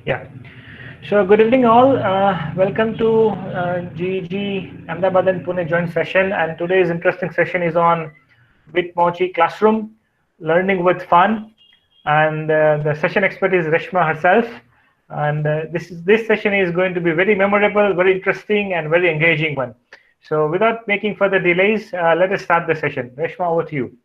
Yeah. So good evening all. Welcome to GG Ahmedabad and Pune joint session. And today's interesting session is on Bitmoji Classroom, Learning with Fun. And the session expert is Reshma herself. And this session is going to be very memorable, very interesting, and very engaging one. So without making further delays, let us start the session. Reshma, over to you.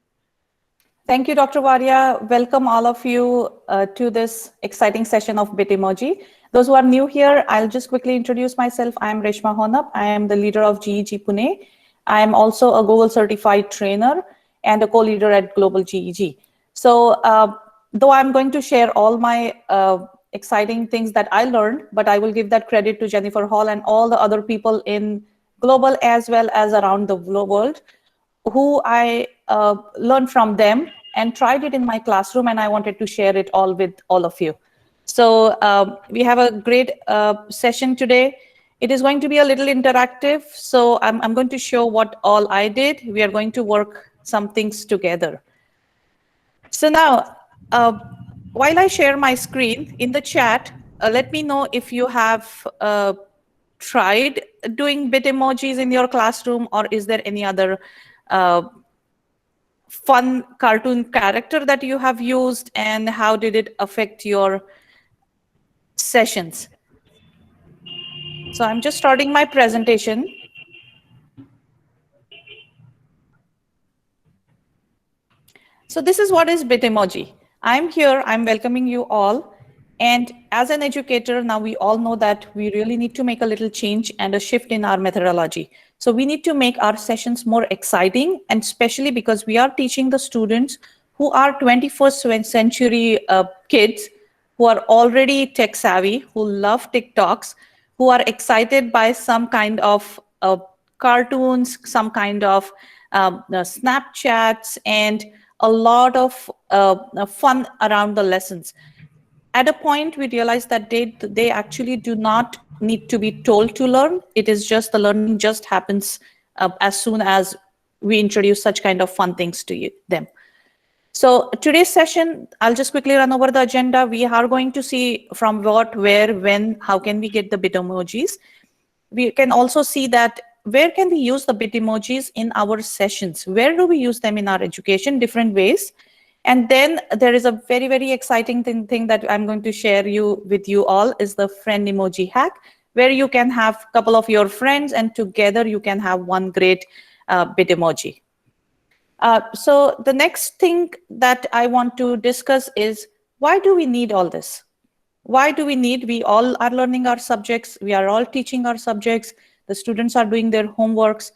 Thank you, Dr. Varia. Welcome all of you to this exciting session of Bitmoji. Those who are new here, I'll just quickly introduce myself. I am Reshma Honap. I am the leader of GEG Pune. I am also a Google certified trainer and a co-leader at Global GEG. So though I'm going to share all my exciting things that I learned, but I will give that credit to Jennifer Hall and all the other people in global as well as around the world who I learned from them and tried it in my classroom, and I wanted to share it all with all of you. So we have a great session today. It is going to be a little interactive, so I'm going to show what all I did. We are going to work some things together. So now, while I share my screen in the chat, let me know if you have tried doing Bitemojis in your classroom, or is there any other fun cartoon character that you have used, and how did it affect your sessions? So I'm just starting my presentation. So this is what is Bitmoji. I'm here, I'm welcoming you all. And as an educator, now we all know that we really need to make a little change and a shift in our methodology. So we need to make our sessions more exciting, and especially because we are teaching the students who are 21st century kids, who are already tech savvy, who love TikToks, who are excited by some kind of cartoons, some kind of Snapchats, and a lot of fun around the lessons. At a point, we realized that they actually do not need to be told to learn. It is just the learning just happens as soon as we introduce such kind of fun things to them. So today's session, I'll just quickly run over the agenda. We are going to see from what, where, when, how can we get the Bitemojis. We can also see that where can we use the Bitemojis in our sessions? Where do we use them in our education? Different ways. And then there is a very, very exciting thing that I'm going to share with you all is the friend emoji hack, where you can have a couple of your friends and together you can have one great Bitemoji. So the next thing that I want to discuss is, why do we need all this? Why do we all are learning our subjects. We are all teaching our subjects. The students are doing their homeworks.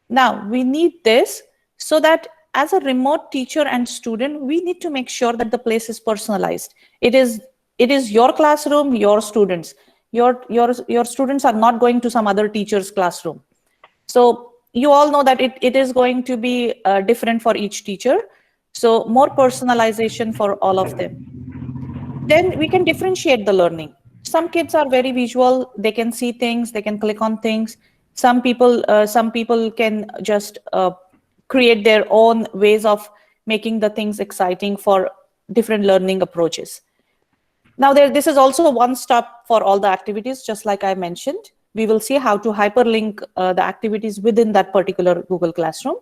Now we need this so that as a remote teacher and student, we need to make sure that the place is personalized. It is your classroom, your students. Your students are not going to some other teacher's classroom. So you all know that it is going to be different for each teacher. So more personalization for all of them. Then we can differentiate the learning. Some kids are very visual. They can see things, they can click on things. Some people can just create their own ways of making the things exciting for different learning approaches. Now this is also a one-stop for all the activities, just like I mentioned. We will see how to hyperlink the activities within that particular Google Classroom.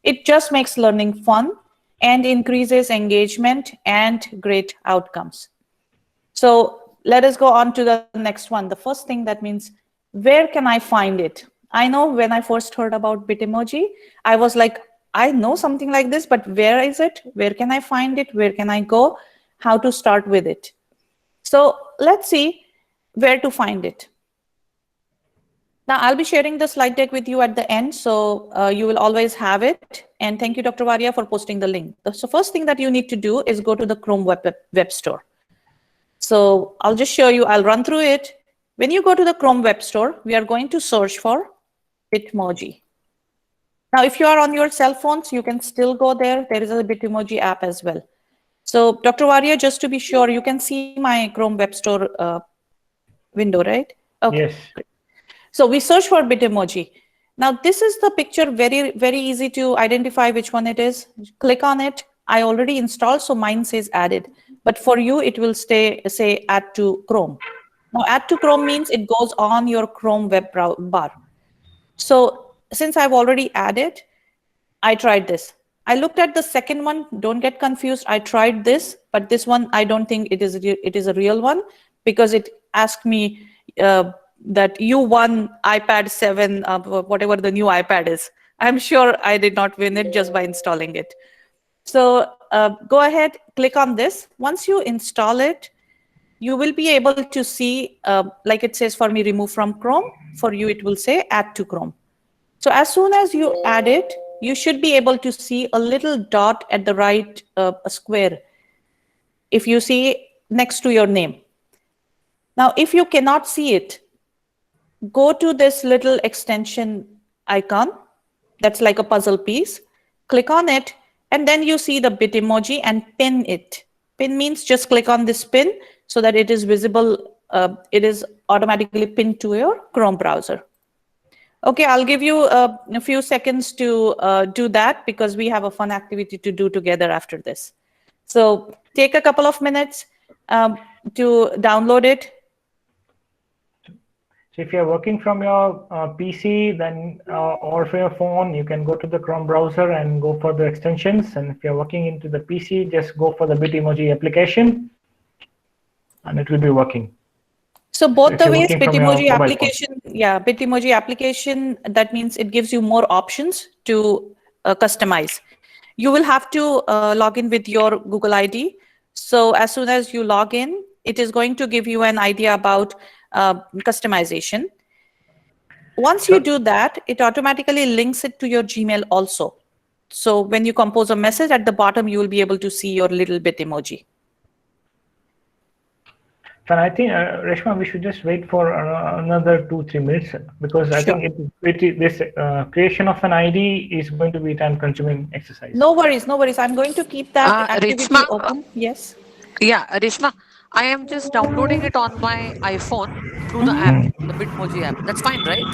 It just makes learning fun and increases engagement and great outcomes. So let us go on to the next one. The first thing that means, where can I find it? I know when I first heard about Bitmoji, I was like, I know something like this, but where is it? Where can I find it? Where can I go? How to start with it? So let's see where to find it. Now, I'll be sharing the slide deck with you at the end, so you will always have it. And thank you, Dr. Varia, for posting the link. So first thing that you need to do is go to the Chrome Web Store. So I'll just show you, I'll run through it. When you go to the Chrome Web Store, we are going to search for Bitmoji. Now, if you are on your cell phones, you can still go there. There is a Bitmoji app as well. So Dr. Varia, just to be sure, you can see my Chrome Web Store window, right? Okay. Yes. Great. So we search for Bitmoji. Now this is the picture, very, very easy to identify which one it is. Click on it. I already installed, so mine says added. but for you, it will say add to Chrome. Now, add to Chrome means it goes on your Chrome bar. So since I've already added, I tried this. I looked at the second one. Don't get confused. I tried this, but this one, I don't think it is a real one, because it asked me that you won iPad 7, whatever the new iPad is. I'm sure I did not win it just by installing it. So go ahead, click on this. Once you install it, you will be able to see, like it says for me, remove from Chrome. For you, it will say add to Chrome. So as soon as you add it, you should be able to see a little dot at the right square, if you see next to your name. Now, if you cannot see it, go to this little extension icon that's like a puzzle piece, click on it, and then you see the Bitmoji and pin it. Pin means just click on this pin so that it is visible, it is automatically pinned to your Chrome browser. Okay, I'll give you a few seconds to do that, because we have a fun activity to do together after this. So take a couple of minutes to download it. So if you're working from your PC, then or from your phone, you can go to the Chrome browser and go for the extensions. And if you're working into the PC, just go for the Bitmoji application, and it will be working. So both the ways, Bitmoji application, Bitmoji application, that means it gives you more options to customize. You will have to log in with your Google ID. So as soon as you log in, it is going to give you an idea about customization. Once you do that, it automatically links it to your Gmail also. So when you compose a message at the bottom, you will be able to see your little Bitmoji. And I think, Reshma, we should just wait for another 2-3 minutes, because I think this creation of an ID is going to be time-consuming exercise. No worries, no worries. I'm going to keep that activity Rishma, open. Yes. yeah, Rishma, I am just downloading it on my iPhone through the app, the Bitmoji app. That's fine, right?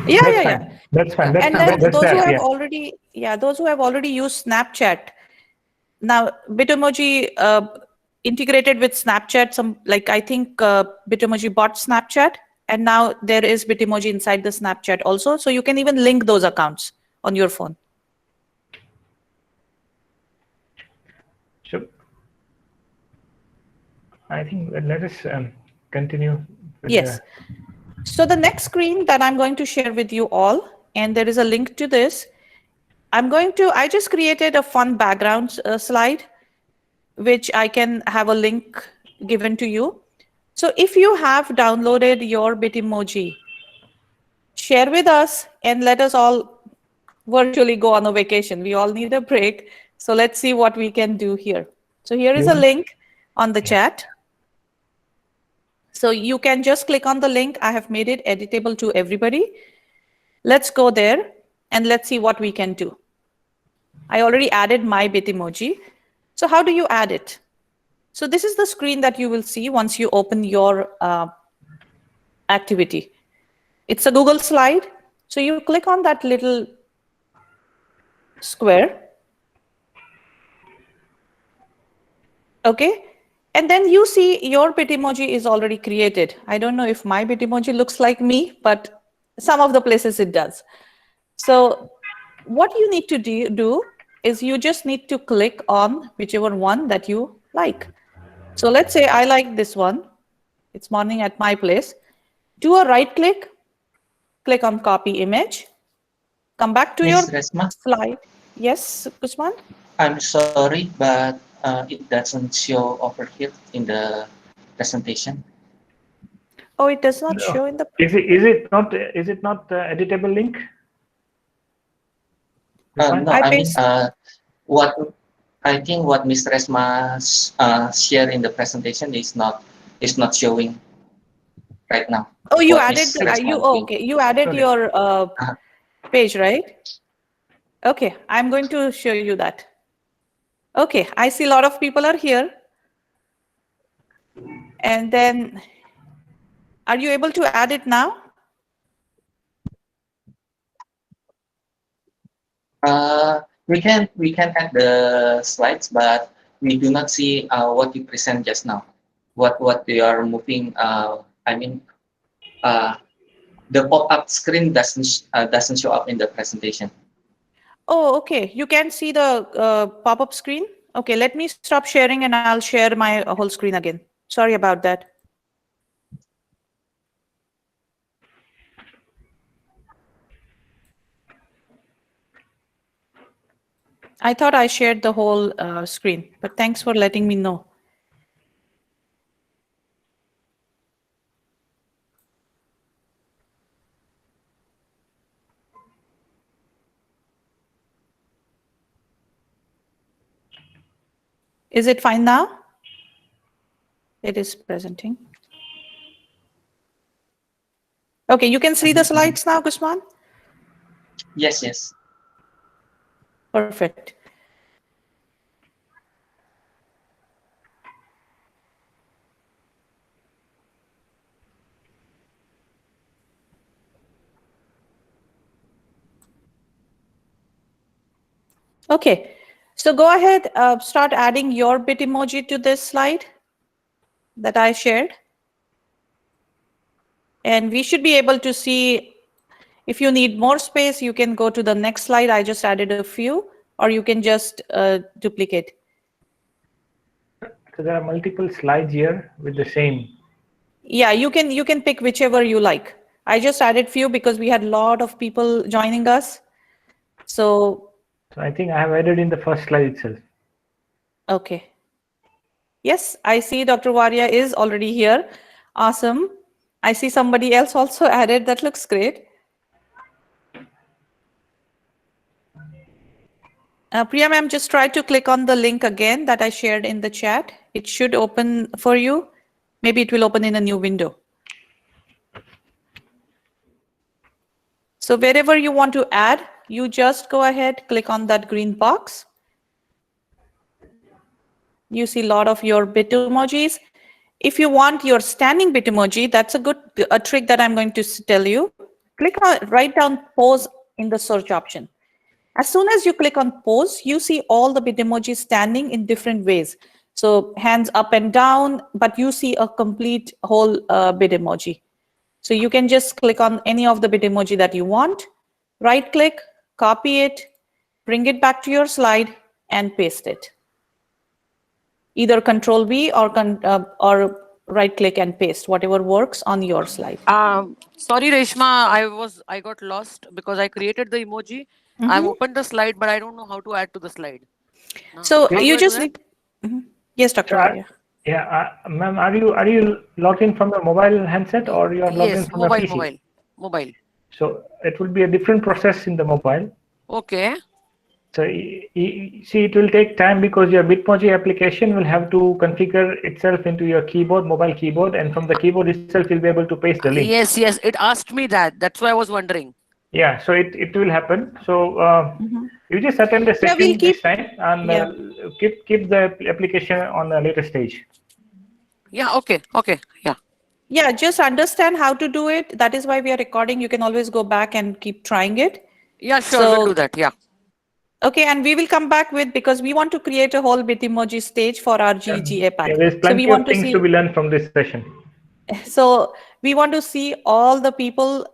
Yeah, That's yeah, fine. yeah. That's fine. Yeah. That's And fine. then That's those who that. have Yeah. already, those who have already used Snapchat. Now, Bitmoji integrated with Snapchat. Some, like, I think Bitmoji bought Snapchat, and now there is Bitmoji inside the Snapchat also. So you can even link those accounts on your phone. So I think let us continue with Yes. So the next screen that I'm going to share with you all, and there is a link to this. I just created a fun background slide, which I can have a link given to you. So if you have downloaded your Bitmoji, share with us and let us all virtually go on a vacation. We all need a break. So let's see what we can do here. So here is a link on the chat. So you can just click on the link. I have made it editable to everybody. Let's go there and let's see what we can do. I already added my Bitmoji. So how do you add it? So this is the screen that you will see once you open your activity. It's a Google slide. So you click on that little square. Okay. And then you see your Bitmoji is already created. I don't know if my Bitmoji looks like me, but some of the places it does. So what you need to do is you just need to click on whichever one that you like. So let's say I like this one. It's morning at my place. Do a right click, click on copy image, come back to your Miss Resma, slide. Yes, Usman? I'm sorry, but it doesn't show over here in the presentation. Oh, it does not No. show in the. Is it not editable link? No, I I mean, paste. what I think what Miss Resma shared in the presentation is not showing right now. Oh, you What added Miss the. Resma doing? Okay. You added Okay. your Uh, page, right? Okay, I'm going to show you that. Okay, I see a lot of people are here. And then, are you able to add it now? we can add the slides, but we do not see what you present just now. What they are moving. I mean, uh, the pop-up screen doesn't show up in the presentation. Oh, okay. You can see the pop-up screen. Okay, let me stop sharing and I'll share my whole screen again. Sorry about that. I thought I shared the whole screen, but thanks for letting me know. Is it fine now? It is presenting. Okay, you can see the slides now, Guzman? Yes, yes. Perfect. Okay, so go ahead, start adding your Bitmoji to this slide that I shared. And we should be able to see, if you need more space, you can go to the next slide. I just added a few, or you can just duplicate. So there are multiple slides here with the same. Yeah, you can pick whichever you like. I just added few because we had a lot of people joining us. So I think I have added in the first slide itself. okay. Yes, I see Dr. Waria is already here. Awesome. I see somebody else also added. That looks great. Priya ma'am, just try to click on the link again that I shared in the chat. It should open for you. Maybe it will open in a new window. So wherever you want to add, you just go ahead, click on that green box. You see a lot of your Bitemojis. If you want your standing Bitmoji, that's a trick that I'm going to tell you. Click on, write down pose in the search option. As soon as you click on pose, you see all the Bitemojis standing in different ways. So hands up and down, but you see a complete whole Bitmoji. So you can just click on any of the Bitmoji that you want, right click, copy it, bring it back to your slide and paste it. Either Control V or right click and paste, whatever works on your slide. Sorry, Reshma, I got lost because I created the emoji. I've opened the slide, but I don't know how to add to the slide. Now, So how do you I do just that? Yes, Dr. Waria. Yeah, ma'am, are you logged in from the mobile handset or you are logged in Yes, from your PC? mobile. So it will be a different process in the mobile. Okay. So see, it will take time because your Bitmoji application will have to configure itself into your keyboard, mobile keyboard, and from the keyboard itself, you'll be able to paste the link. Yes, it asked me that. That's why I was wondering. Yeah, so it will happen. So you just attend the Yeah, we'll session keep. this time and keep the application on a later stage. Yeah, okay. Yeah. Yeah, just understand how to do it. That is why we are recording. You can always go back and keep trying it. Yeah, sure, we'll So, do that. Yeah. okay, and we will come back with, because we want to create a whole Bitmoji stage for our GGA Yeah, pack. there's So we plenty of want to things to see. be learned from this session. So we want to see all the people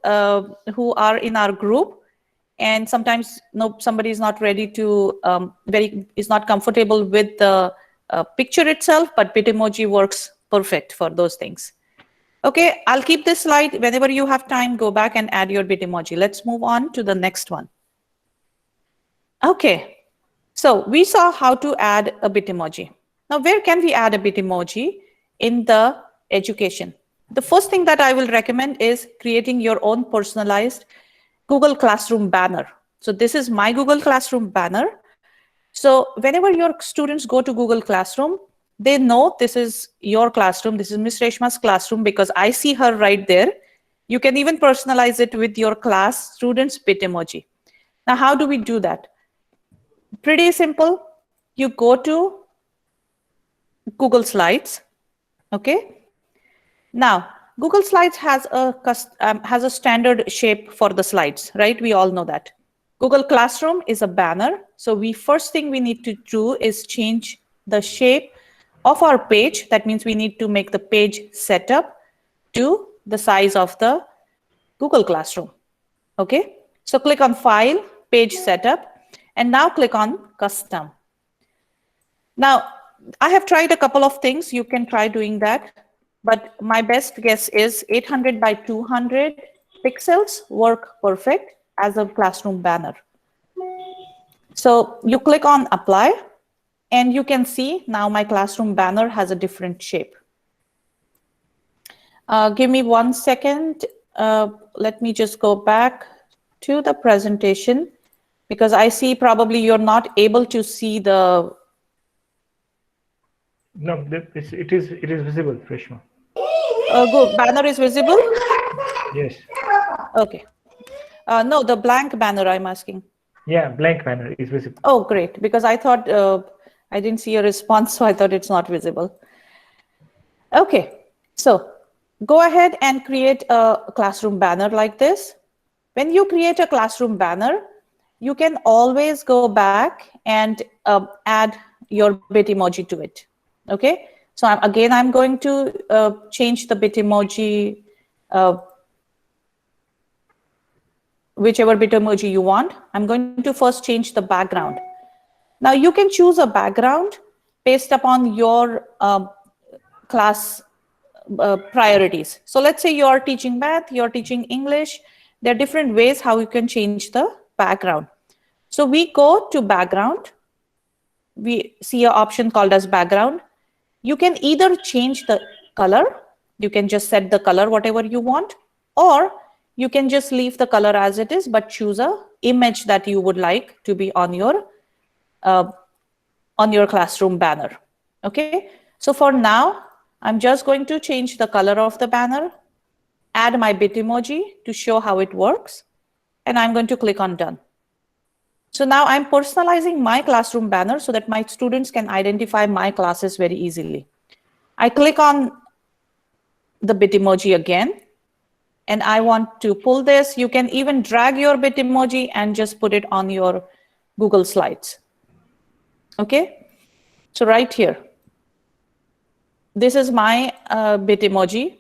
who are in our group, and sometimes somebody is not ready to is not comfortable with the picture itself, but Bitmoji works perfect for those things. Okay, I'll keep this slide. Whenever you have time, go back and add your Bitmoji. Let's move on to the next one. Okay, so we saw how to add a Bitmoji. Now, where can we add a Bitmoji in the education? The first thing that I will recommend is creating your own personalized Google Classroom banner. So this is my Google Classroom banner. So whenever your students go to Google Classroom, they know this is your classroom. This is Miss Reshma's classroom because I see her right there. You can even personalize it with your class students' Bitmoji. Now, how do we do that? Pretty simple. You go to Google Slides. Okay. Now, Google Slides has a standard shape for the slides, right? We all know that. Google Classroom is a banner. So first thing we need to do is change the shape of our page. That means we need to make the page setup to the size of the Google Classroom. Okay, so click on File, Page Setup, and now click on Custom. Now, I have tried a couple of things. You can try doing that, but my best guess is 800 by 200 pixels work perfect as a classroom banner. So you click on Apply, and you can see now my classroom banner has a different shape. Give me 1 second. Let me just go back to the presentation, because I see probably you're not able to see the. No, it is visible, Reshma. Good. Banner is visible? Yes. Okay. No, the blank banner I'm asking. Yeah, blank banner is visible. Oh, great. Because I thought I didn't see a response, so I thought it's not visible. Okay. So go ahead and create a classroom banner like this. When you create a classroom banner, you can always go back and add your Bitmoji to it. Okay. So I'm going to change the Bitmoji, whichever Bitmoji you want. I'm going to first change the background. Now you can choose a background based upon your class priorities. So let's say you're teaching math, you're teaching English. There are different ways how you can change the background. So we go to background. We see an option called as background. You can either change the color. You can just set the color whatever you want, or you can just leave the color as it is, but choose a image that you would like to be on your classroom banner. Okay. So for now, I'm just going to change the color of the banner, add my Bitmoji to show how it works, and I'm going to click on Done. So now I'm personalizing my classroom banner so that my students can identify my classes very easily. I click on the Bitmoji again, and I want to pull this. You can even drag your Bitmoji and just put it on your Google Slides. Okay, so right here, this is my Bitmoji.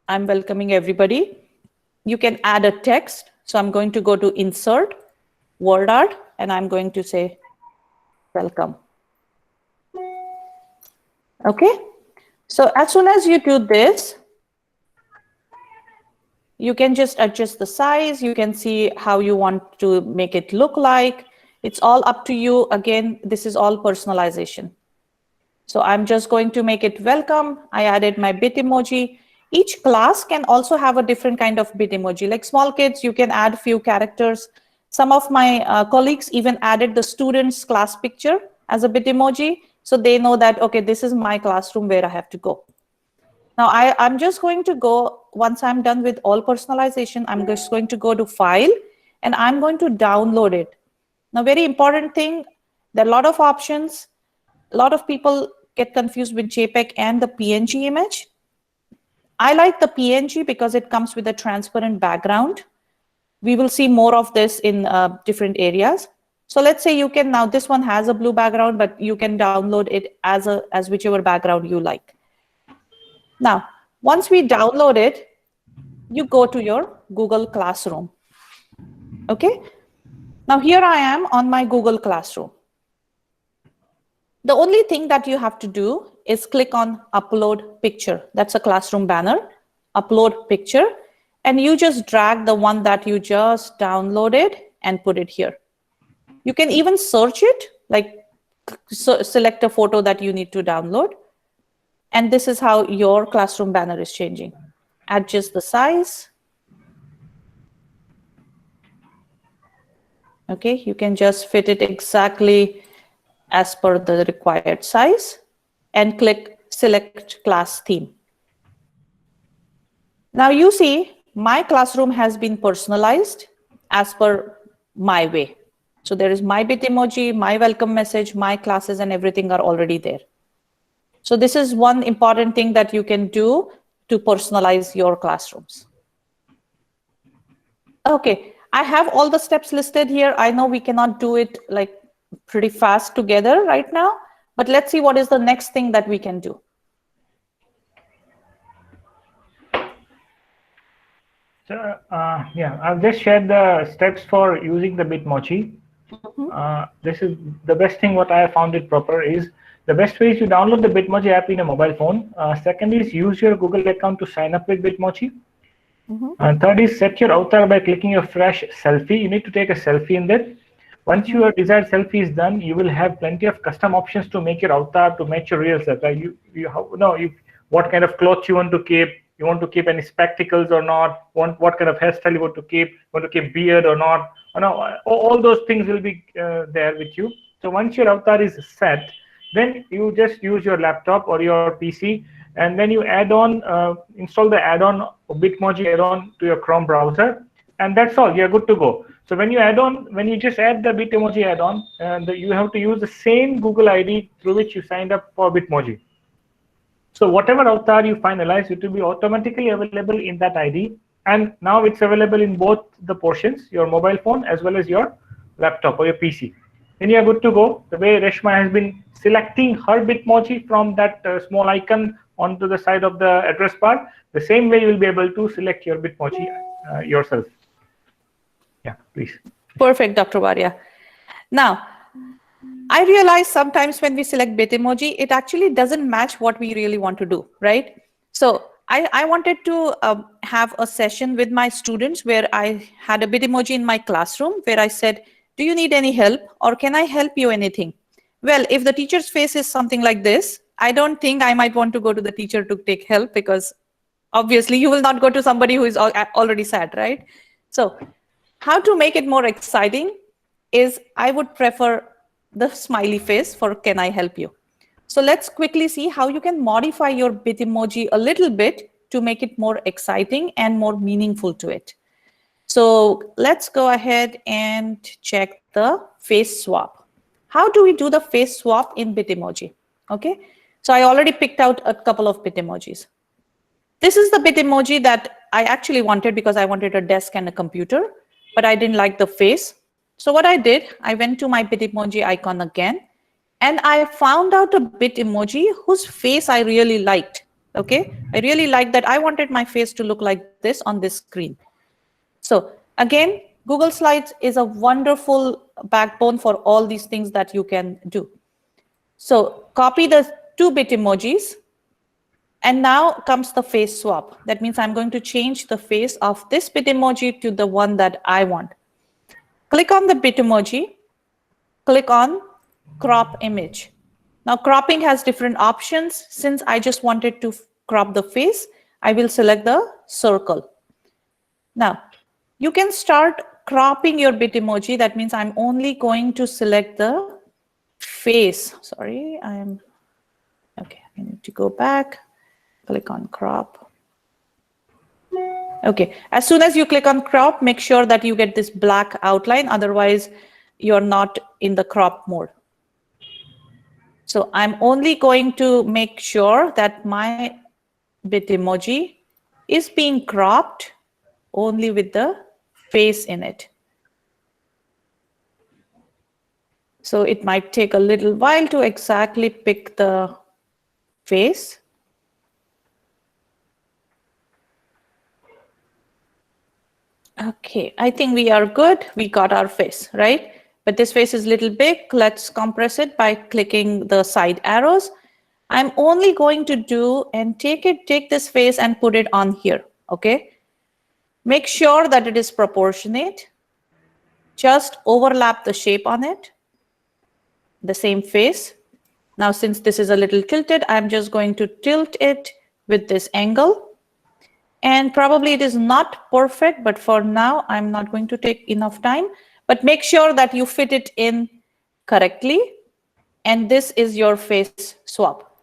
I'm welcoming everybody. You can add a text. So I'm going to go to Insert, Word Art, and I'm going to say, welcome. Okay, so as soon as you do this, you can just adjust the size. You can see how you want to make it look like. It's all up to you. Again, this is all personalization. So I'm just going to make it welcome. I added my Bitmoji. Each class can also have a different kind of Bitmoji. Like small kids, you can add few characters. Some of my colleagues even added the student's class picture as a Bitmoji. So they know that, okay, this is my classroom where I have to go. Now I'm just going to go, once I'm done with all personalization, I'm just going to go to File, and I'm going to download it. Now, very important thing, there are a lot of options. A lot of people get confused with JPEG and the PNG image. I like the PNG because it comes with a transparent background. We will see more of this in different areas. So let's say you can, now this one has a blue background, but you can download it as whichever background you like. Now, once we download it, you go to your Google Classroom. Okay. Now here I am on my Google Classroom. The only thing that you have to do is click on Upload Picture. That's a classroom banner. Upload Picture. And you just drag the one that you just downloaded and put it here. You can even search it, like select a photo that you need to download. And this is how your classroom banner is changing. Adjust the size. Okay, you can just fit it exactly as per the required size and click Select Class Theme. Now you see my classroom has been personalized as per my way. So there is my Bitmoji, my welcome message, my classes, and everything are already there. So this is one important thing that you can do to personalize your classrooms. Okay, I have all the steps listed here. I know we cannot do it like pretty fast together right now, But let's see what is the next thing that we can do. So yeah, I've just shared the steps for using the Bitmoji. This is the best thing what I have found it proper is the best way is to download the Bitmoji app in a mobile phone. Second is use your Google account to sign up with Bitmoji. And third is set your avatar by clicking a fresh selfie. You need to take a selfie in that. Once your desired selfie is done, you will have plenty of custom options to make your avatar to match your real self. Like what kind of clothes you want to keep. You want to keep any spectacles or not? What kind of hairstyle you want to keep? Want to keep beard or not? All those things will be there with you. So once your avatar is set, then you just use your laptop or your PC, and then you install the add-on Bitmoji add-on to your Chrome browser, and that's all. You're good to go. So when you just add the Bitmoji add-on, you have to use the same Google ID through which you signed up for Bitmoji. So whatever avatar you finalize, it will be automatically available in that ID, and now it's available in both the portions, your mobile phone as well as your laptop or your PC. Then you're good to go. The way Reshma has been selecting her Bitmoji from that small icon onto the side of the address bar, the same way you will be able to select your Bitmoji yourself. Yeah, please. Perfect, Dr. Varia. Now, I realize sometimes when we select Bitmoji, it actually doesn't match what we really want to do, right? So I wanted to have a session with my students where I had a Bitmoji in my classroom where I said, do you need any help or can I help you anything? Well, if the teacher's face is something like this, I don't think I might want to go to the teacher to take help, because obviously you will not go to somebody who is already sad, right? So how to make it more exciting is I would prefer the smiley face for can I help you. So let's quickly see how you can modify your Bitmoji a little bit to make it more exciting and more meaningful to it. So let's go ahead and check the face swap. How do we do the face swap in Bitmoji? Okay, so I already picked out a couple of Bitemojis. This is the Bitmoji that I actually wanted because I wanted a desk and a computer, but I didn't like the face. So what I did, I went to my Bitmoji icon again, and I found out a Bitmoji whose face I really liked. Okay, I really liked that. I wanted my face to look like this on this screen. So again, Google Slides is a wonderful backbone for all these things that you can do. So copy the two Bitemojis, and now comes the face swap. That means I'm going to change the face of this Bitmoji to the one that I want. Click on the Bitmoji, click on crop image. Now cropping has different options. Since I just wanted to crop the face, I will select the circle. Now you can start cropping your Bitmoji. That means I'm only going to select the face. Sorry, okay, I need to go back. Click on crop. Okay, as soon as you click on crop, make sure that you get this black outline, otherwise you're not in the crop mode. So I'm only going to make sure that my Bitmoji is being cropped only with the face in it. So it might take a little while to exactly pick the face. Okay, I think we are good. We got our face, right? But this face is a little big. Let's compress it by clicking the side arrows. I'm only going to do and take this face and put it on here, okay? Make sure that it is proportionate. Just overlap the shape on it, the same face. Now, since this is a little tilted, I'm just going to tilt it with this angle. And probably it is not perfect, but for now, I'm not going to take enough time. But make sure that you fit it in correctly. And this is your face swap.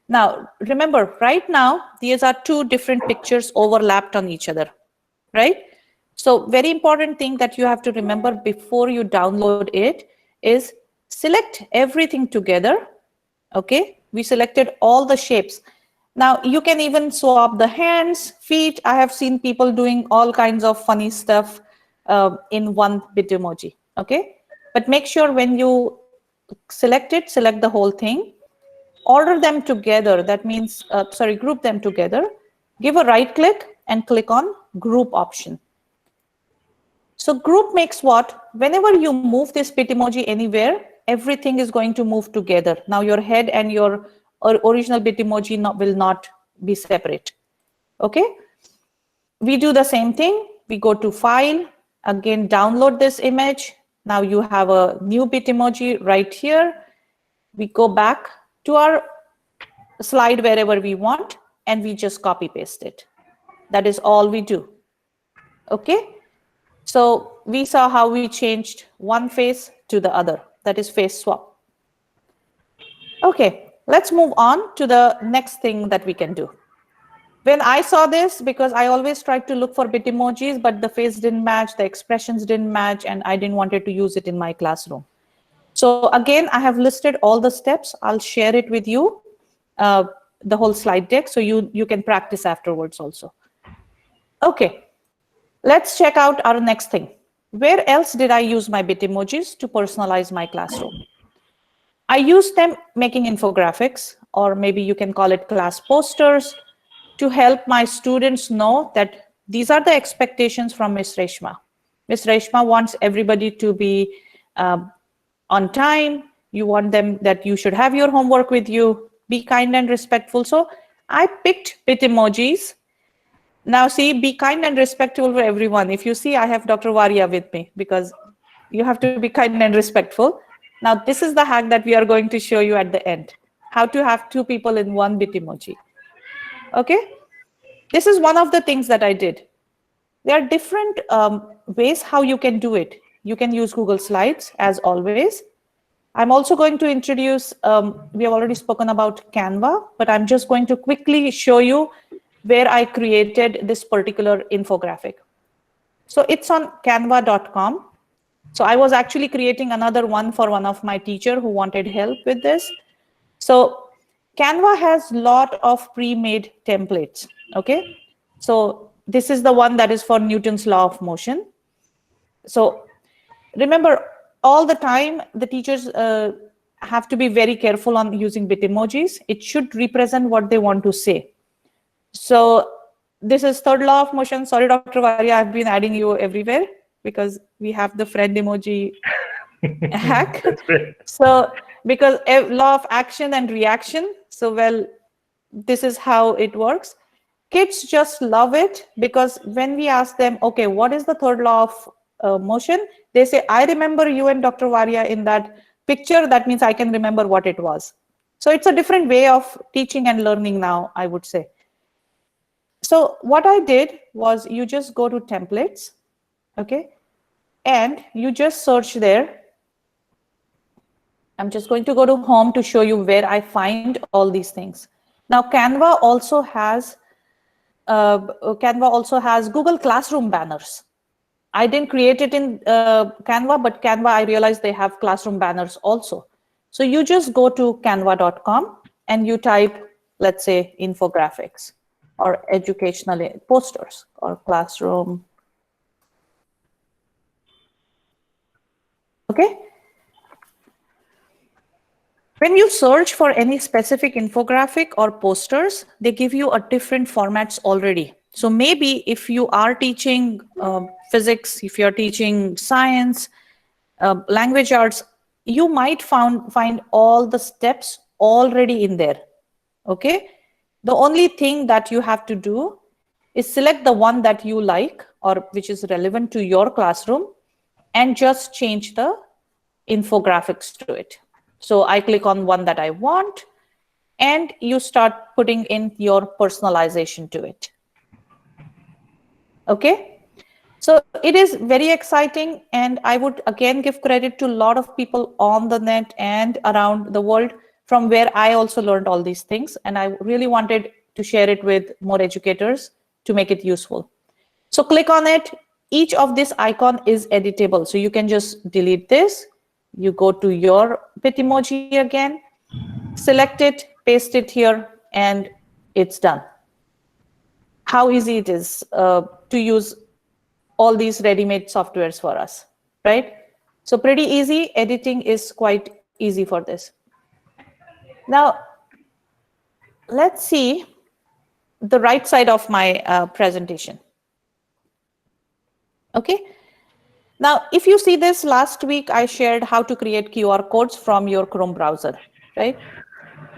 Now, remember, right now, these are two different pictures overlapped on each other, right? So very important thing that you have to remember before you download it is select everything together, okay? We selected all the shapes. Now, you can even swap the hands, feet. I have seen people doing all kinds of funny stuff in one Bitmoji, okay? But make sure when you select it, select the whole thing. order them together, that means, group them together, give a right click and click on group option. So group makes what? Whenever you move this Bitmoji anywhere, everything is going to move together. Now your head and your original Bitmoji will not be separate. Okay? We do the same thing. We go to File, again download this image. Now you have a new Bitmoji right here. We go back to our slide wherever we want, and we just copy paste it. That is all we do. Okay? So we saw how we changed one face to the other. That is face swap. Okay, let's move on to the next thing that we can do. When I saw this, because I always tried to look for Bitmojis, but the face didn't match, the expressions didn't match, and I didn't wanted to use it in my classroom. So again, I have listed all the steps. I'll share it with you, the whole slide deck, so you can practice afterwards also. Okay, let's check out our next thing. Where else did I use my Bitmojis to personalize my classroom? I use them making infographics, or maybe you can call it class posters, to help my students know that these are the expectations from Ms. Reshma. Ms. Reshma wants everybody to be on time. You want them that you should have your homework with you, be kind and respectful. So I picked Bitmojis. Now see, be kind and respectful for everyone. If you see, I have Dr. Waria with me because you have to be kind and respectful. Now this is the hack that we are going to show you at the end. How to have two people in one Bitmoji. Okay? This is one of the things that I did. There are different ways how you can do it. You can use Google Slides as always. I'm also going to introduce, we have already spoken about Canva, but I'm just going to quickly show you where I created this particular infographic. So it's on canva.com. So I was actually creating another one for one of my teacher who wanted help with this. So Canva has a lot of pre-made templates, okay? So this is the one that is for Newton's law of motion. So remember, all the time, the teachers have to be very careful on using Bitmojis. It should represent what they want to say. So this is third law of motion. Sorry, Dr. Varia, I've been adding you everywhere because we have the friend emoji hack. So because law of action and reaction. So well, this is how it works. Kids just love it because when we ask them, okay, what is the third law of motion? They say, I remember you and Dr. Varia in that picture. That means I can remember what it was. So it's a different way of teaching and learning now, I would say. So what I did was you just go to templates, okay? And you just search there. I'm just going to go to home to show you where I find all these things. Now Canva also has Google Classroom banners. I didn't create it in Canva, but Canva, I realized they have classroom banners also. So you just go to canva.com and you type, let's say, infographics or educational posters or classroom. Okay. When you search for any specific infographic or posters, they give you a different formats already. So maybe if you are teaching physics, if you're teaching science, language arts, you might find all the steps already in there. Okay. The only thing that you have to do is select the one that you like or which is relevant to your classroom and just change the infographics to it. So I click on one that I want and you start putting in your personalization to it. Okay. So it is very exciting, and I would again give credit to a lot of people on the net and around the world from where I also learned all these things. And I really wanted to share it with more educators to make it useful. So click on it. Each of this icon is editable. So you can just delete this. You go to your Bitmoji again, select it, paste it here, and it's done. How easy it is to use all these ready-made softwares for us, right? So pretty easy. Editing is quite easy for this. Now, let's see the right side of my presentation. Okay. Now, if you see this, last week I shared how to create QR codes from your Chrome browser, right?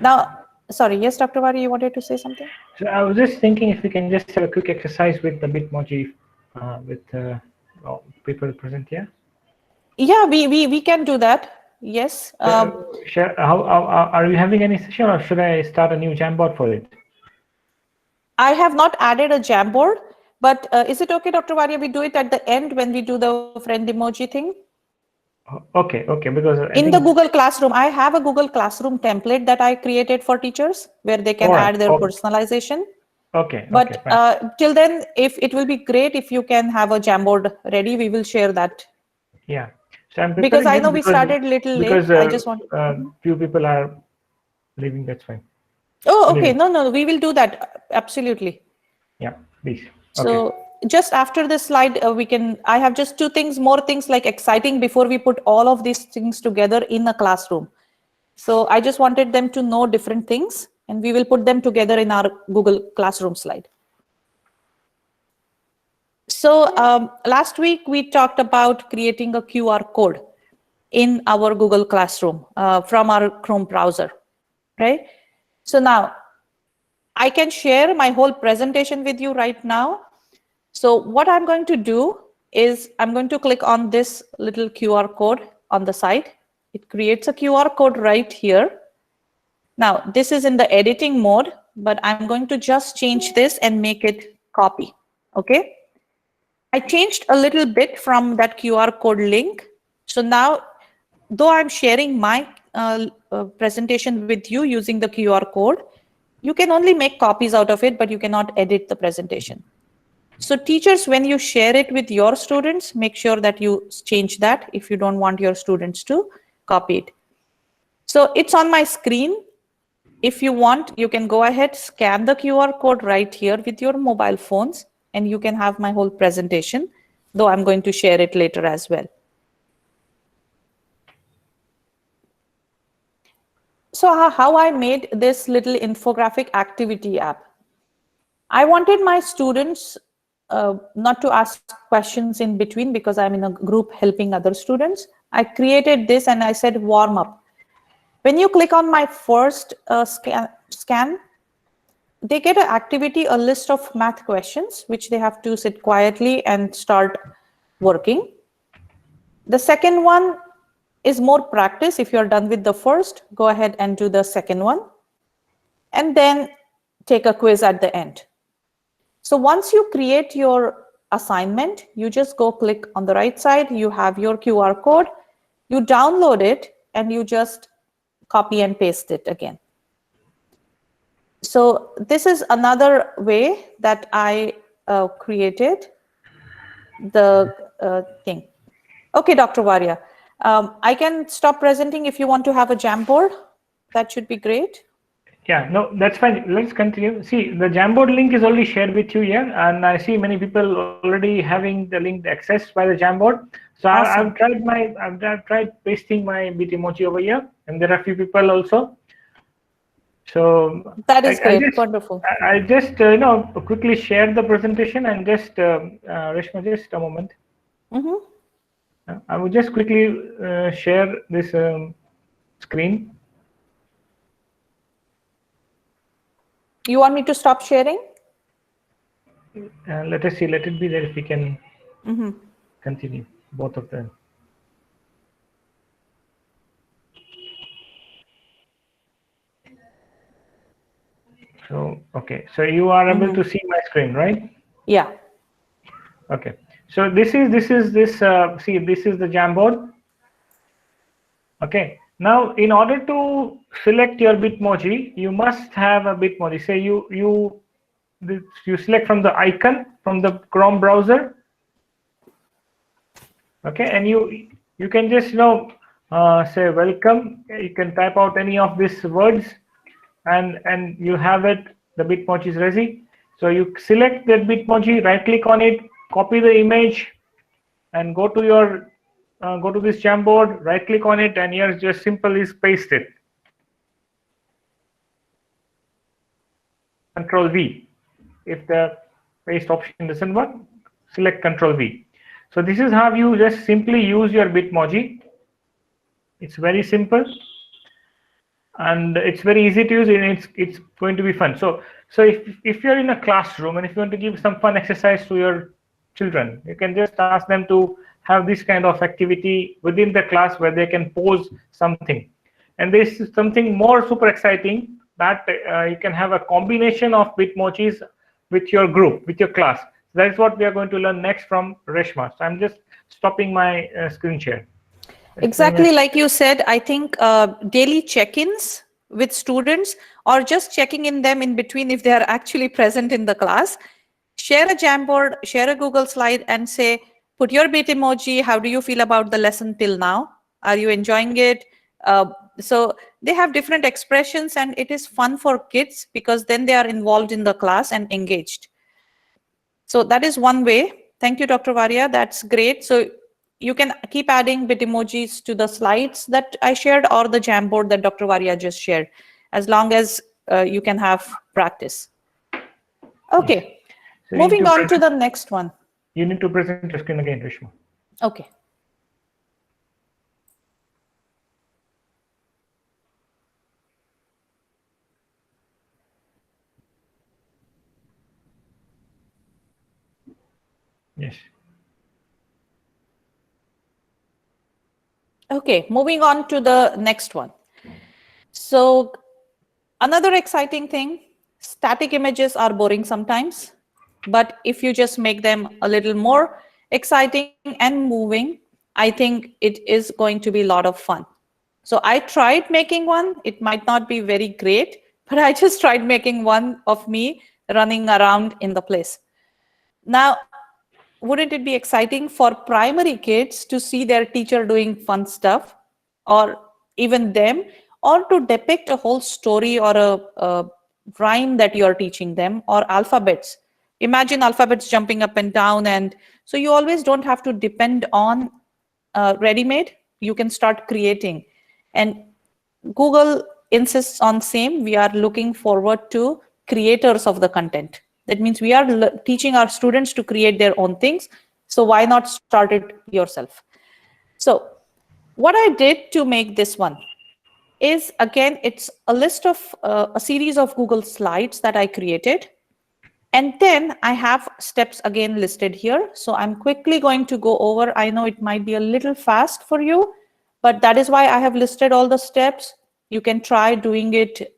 Now, sorry, yes, Dr. Wari, you wanted to say something? So I was just thinking if we can just have a quick exercise with the Bitmoji with people present here. Yeah, we can do that. Yes. Are you having any session, or should I start a new Jamboard for it? I have not added a Jamboard, but is it okay, Dr. Waria, we do it at the end when we do the friend emoji thing? Okay, because I In think the Google Classroom, I have a Google Classroom template that I created for teachers where they can Alright, add their personalization. okay, But fine. till then, if it will be great if you can have a Jamboard ready, we will share that. Yeah, so I'm Because preparing I it know we started little late. I just want. few people are leaving. That's fine. Oh, okay. Anyway. No, we will do that. Absolutely. Yeah, please. Okay. So just after this slide, I have just more things like exciting before we put all of these things together in a classroom. So I just wanted them to know different things, and we will put them together in our Google Classroom slide. So last week we talked about creating a QR code in our Google Classroom from our Chrome browser, right? So now I can share my whole presentation with you right now. So what I'm going to do is I'm going to click on this little QR code on the side. It creates a QR code right here. Now, this is in the editing mode, but I'm going to just change this and make it copy. Okay. I changed a little bit from that QR code link. So now, though I'm sharing my presentation with you using the QR code, you can only make copies out of it, but you cannot edit the presentation. So teachers, when you share it with your students, make sure that you change that if you don't want your students to copy it. So it's on my screen. If you want, you can go ahead, scan the QR code right here with your mobile phones, and you can have my whole presentation, though I'm going to share it later as well. So how I made this little infographic activity app. I wanted my students not to ask questions in between because I'm in a group helping other students. I created this and I said warm up. When you click on my first scan, they get an activity, a list of math questions, which they have to sit quietly and start working. The second one is more practice. If you're done with the first, go ahead and do the second one. And then take a quiz at the end. So once you create your assignment, you just go click on the right side, you have your QR code, you download it, and you just copy and paste it again. So this is another way that I created the thing. Okay, Dr. Waria, I can stop presenting if you want to have a Jamboard. That should be great. Yeah, no, that's fine. Let's continue. See, the Jamboard link is already shared with you here, and I see many people already having the link accessed by the Jamboard. So Awesome. I've tried pasting my Bitmoji over here, and there are a few people also. So that is great. Wonderful. I just quickly share the presentation and just Reshma, just a moment. I will just quickly share this screen. You want me to stop sharing? Let us see. Let it be there if we can continue both of them. So okay, so you are able to see my screen, right? Yeah. Okay. So this is see, this is the Jamboard. Okay. Now, in order to select your Bitmoji, you must have a Bitmoji. Say you select from the icon from the Chrome browser. Okay, and you can just say welcome. You can type out any of these words, and you have it. The Bitmoji is ready. So you select that Bitmoji, right click on it, copy the image, and go to your go to this Jamboard, right click on it, and here just simply paste it. Control V. If the paste option doesn't work, select Control V. So this is how you just simply use your Bitmoji. It's very simple and it's very easy to use, and it's going to be fun. So if you're in a classroom and if you want to give some fun exercise to your children, you can just ask them to have this kind of activity within the class where they can pose something. And this is something more super exciting, that you can have a combination of Bitmojis with your group, with your class. That is what we are going to learn next from Reshma. So I'm just stopping my screen share. Exactly like you said, I think daily check-ins with students, or just checking in them in between if they are actually present in the class. Share a Jamboard, share a Google slide and say, put your bit emoji. How do you feel about the lesson till now? Are you enjoying it? So they have different expressions and it is fun for kids because then they are involved in the class and engaged. So that is one way. Thank you, Dr. Varia. That's great. So you can keep adding bit emojis to the slides that I shared or the Jamboard that Dr. Varia just shared, as long as you can have practice. Okay, so moving on to the next one. You need to present your screen again, Reshma. Okay. Yes. Okay, moving on to the next one. So another exciting thing, static images are boring sometimes, but if you just make them a little more exciting and moving, I think it is going to be a lot of fun. So I tried making one. It might not be very great, but I just tried making one of me running around in the place. Now, wouldn't it be exciting for primary kids to see their teacher doing fun stuff, or even them, or to depict a whole story or a rhyme that you're teaching them, or alphabets? Imagine alphabets jumping up and down, and so you always don't have to depend on ready-made. You can start creating. And Google insists on same. We are looking forward to creators of the content. That means we are teaching our students to create their own things. So why not start it yourself? So what I did to make this one is, again, it's a list of a series of Google slides that I created. And then I have steps again listed here. So I'm quickly going to go over. I know it might be a little fast for you, but that is why I have listed all the steps. You can try doing it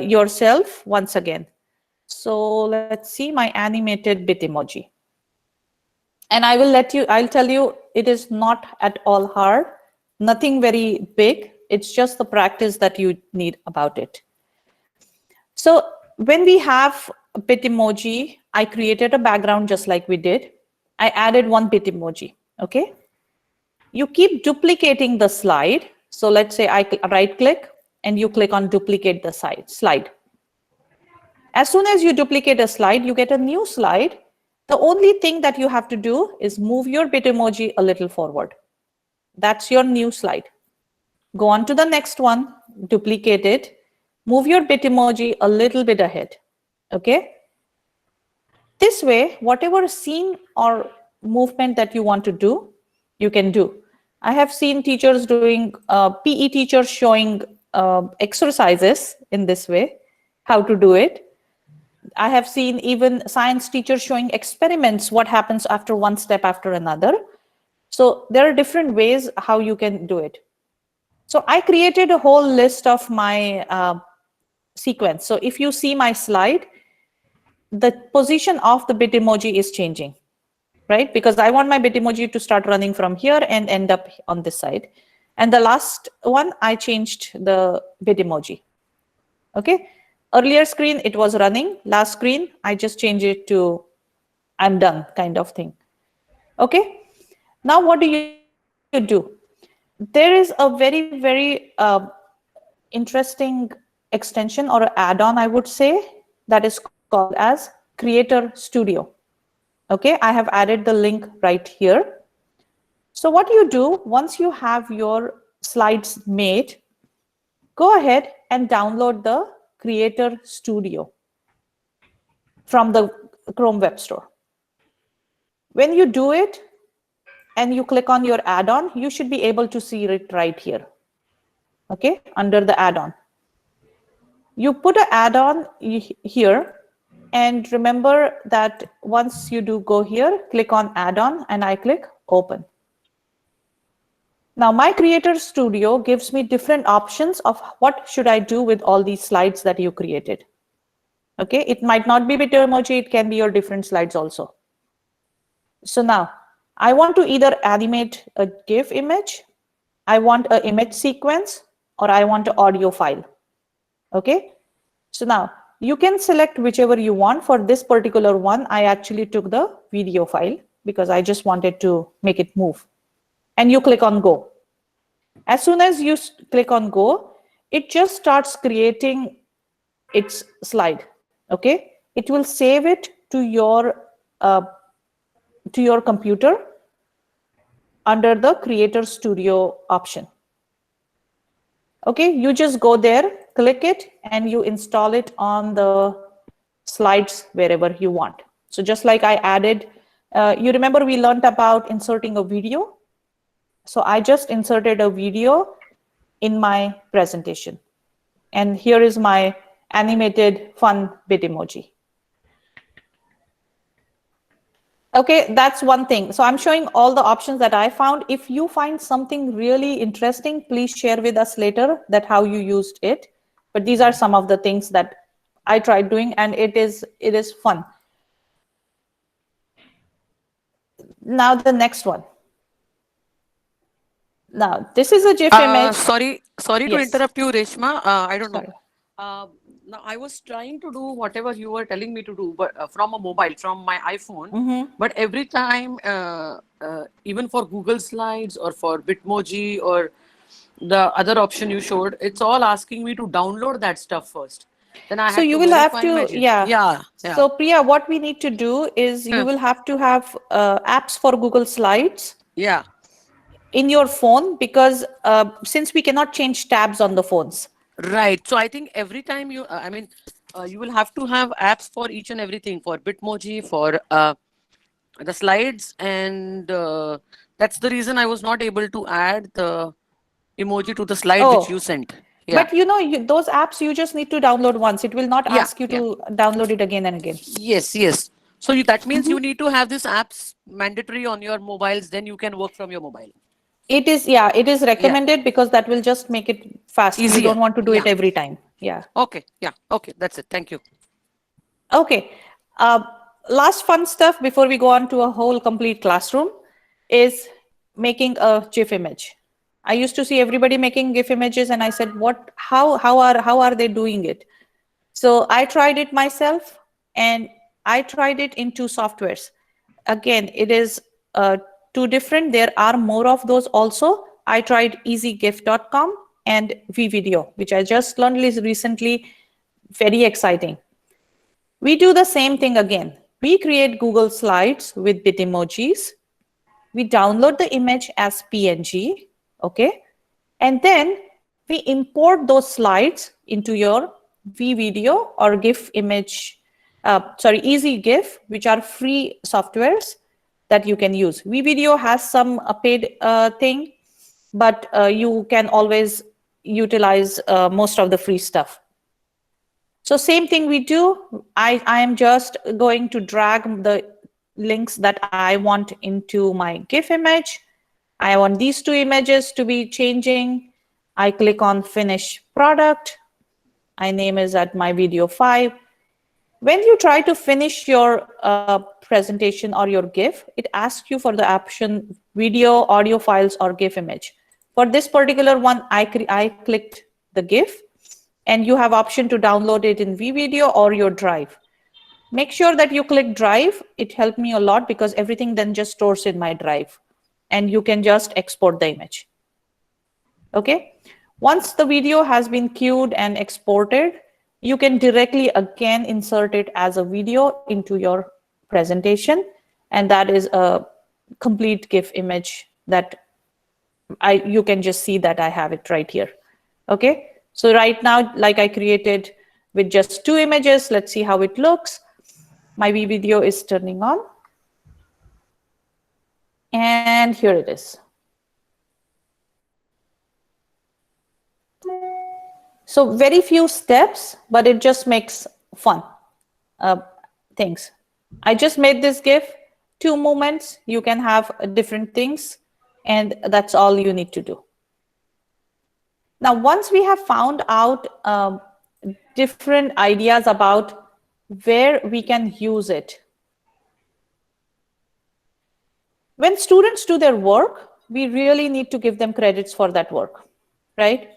yourself once again. So let's see my animated bit emoji. And I'll tell you, it is not at all hard, nothing very big. It's just the practice that you need about it. So when we have a bit emoji, I created a background just like we did. I added one bit emoji, okay? You keep duplicating the slide. So let's say I right click and you click on duplicate the slide. As soon as you duplicate a slide, you get a new slide. The only thing that you have to do is move your bit emoji a little forward. That's your new slide. Go on to the next one, duplicate it, move your bit emoji a little bit ahead, okay? This way, whatever scene or movement that you want to do, you can do. I have seen teachers doing, PE teachers showing exercises in this way, how to do it. I have seen even science teachers showing experiments, what happens after one step after another. So there are different ways how you can do it. So I created a whole list of my sequence. So if you see my slide, the position of the bit emoji is changing, right? Because I want my bit emoji to start running from here and end up on this side. And the last one, I changed the bit emoji, okay? Earlier screen, it was running. Last screen, I just changed it to I'm done kind of thing, okay? Now, what do you do? There is a very interesting extension or add-on, I would say, that is called as Creator Studio. Okay, I have added the link right here. So what you do, once you have your slides made, go ahead and download the Creator Studio from the Chrome Web Store. When you do it and you click on your add-on, you should be able to see it right here. Okay, under the add-on. You put an add-on here, and remember that once you do go here, click on add-on, and I click open. Now my Creator Studio gives me different options of what should I do with all these slides that you created. Okay, it might not be Bitmoji, it can be your different slides also. So now I want to either animate a GIF image, I want an image sequence, or I want an audio file. Okay, so now you can select whichever you want. For this particular one, I actually took the video file because I just wanted to make it move. And you click on go. As soon as you click on go, it just starts creating its slide. Okay, it will save it to your computer under the Creator Studio option. Okay, you just go there, click it, and you install it on the slides wherever you want. So just like I added, you remember we learned about inserting a video. So I just inserted a video in my presentation. And here is my animated fun Bitmoji. Okay, that's one thing. So I'm showing all the options that I found. If you find something really interesting, please share with us later that how you used it. But these are some of the things that I tried doing, and it is fun. Now the next one. Now this is a GIF image. Sorry to Yes. interrupt you, Reshma. I don't Sorry. know. Now I was trying to do whatever you were telling me to do, but from a mobile, from my iPhone. But every time, even for Google Slides or for Bitmoji or the other option you showed, it's all asking me to download that stuff first. Then I So had you to will have verify to, my yeah. So Priya, what we need to do is you will have to have apps for Google Slides yeah. in your phone, because since we cannot change tabs on the phones. Right. So I think every time you, you will have to have apps for each and everything, for Bitmoji, for the slides, and that's the reason I was not able to add the emoji to the slide which you sent. Yeah. But you know, those apps you just need to download once. It will not Yeah. ask you Yeah. to download it again and again. Yes. Yes. So that means you need to have these apps mandatory on your mobiles. Then you can work from your mobile. It is, yeah, it is recommended because that will just make it fast. You Easier. don't want to do it Yeah. every time. Yeah. Okay. Yeah. Okay. That's it. Thank you. Okay. Last fun stuff before we go on to a whole complete classroom is making a GIF image. I used to see everybody making GIF images, and I said, "What? How are they doing it?" So I tried it myself, and I tried it in two softwares. Again, it is two different. There are more of those also. I tried easygif.com and vvideo, which I just learned recently. Very exciting. We do the same thing again. We create Google Slides with Bitemojis. We download the image as PNG, okay? And then we import those slides into your vvideo or GIF image, Easy GIF, which are free softwares that you can use. vvideo has some paid thing, but you can always utilize most of the free stuff. So same thing we do. I am just going to drag the links that I want into my GIF image. I want these two images to be changing. I click on Finish Product. I name is at my video 5. When you try to finish your presentation or your GIF, it asks you for the option video, audio files, or GIF image. For this particular one, I clicked the GIF, and you have option to download it in vvideo or your drive. Make sure that you click drive. It helped me a lot because everything then just stores in my drive, and you can just export the image. Okay. Once the video has been queued and exported, you can directly again insert it as a video into your presentation. And that is a complete GIF image that you can just see that I have it right here. Okay. So right now, like I created with just 2 images. Let's see how it looks. My video is turning on. And here it is. So very few steps, but it just makes fun things. I just made this GIF, 2 moments. You can have different things, and that's all you need to do. Now, once we have found out different ideas about where we can use it, when students do their work, we really need to give them credits for that work, right?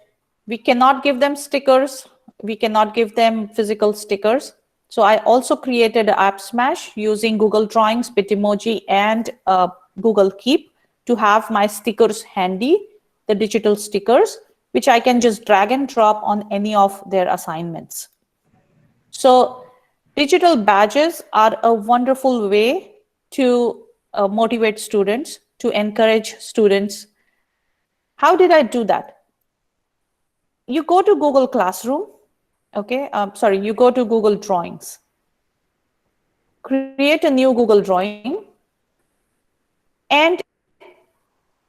We cannot give them stickers. We cannot give them physical stickers. So I also created an app smash using Google Drawings, Bitmoji, and Google Keep to have my stickers handy, the digital stickers, which I can just drag and drop on any of their assignments. So digital badges are a wonderful way to motivate students, to encourage students. How did I do that? You go to Google Classroom, okay? You go to Google Drawings. Create a new Google drawing. And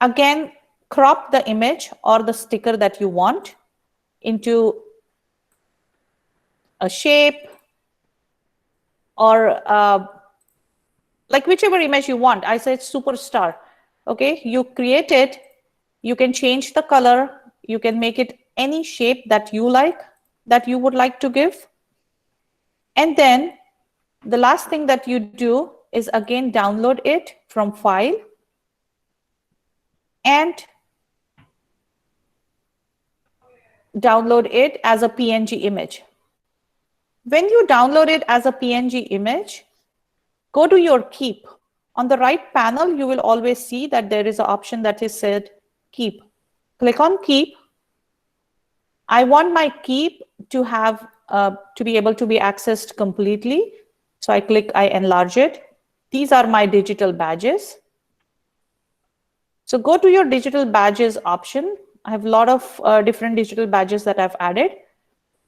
again, crop the image or the sticker that you want into a shape or like whichever image you want. I said superstar. Okay, you create it. You can change the color. You can make it any shape that you like, that you would like to give. And then the last thing that you do is again download it from file and download it as a PNG image. When you download it as a PNG image, go to your keep. On the right panel, you will always see that there is an option that is said keep. Click on keep. I want my keep to have to be able to be accessed completely. So I enlarge it. These are my digital badges. So go to your digital badges option. I have a lot of different digital badges that I've added.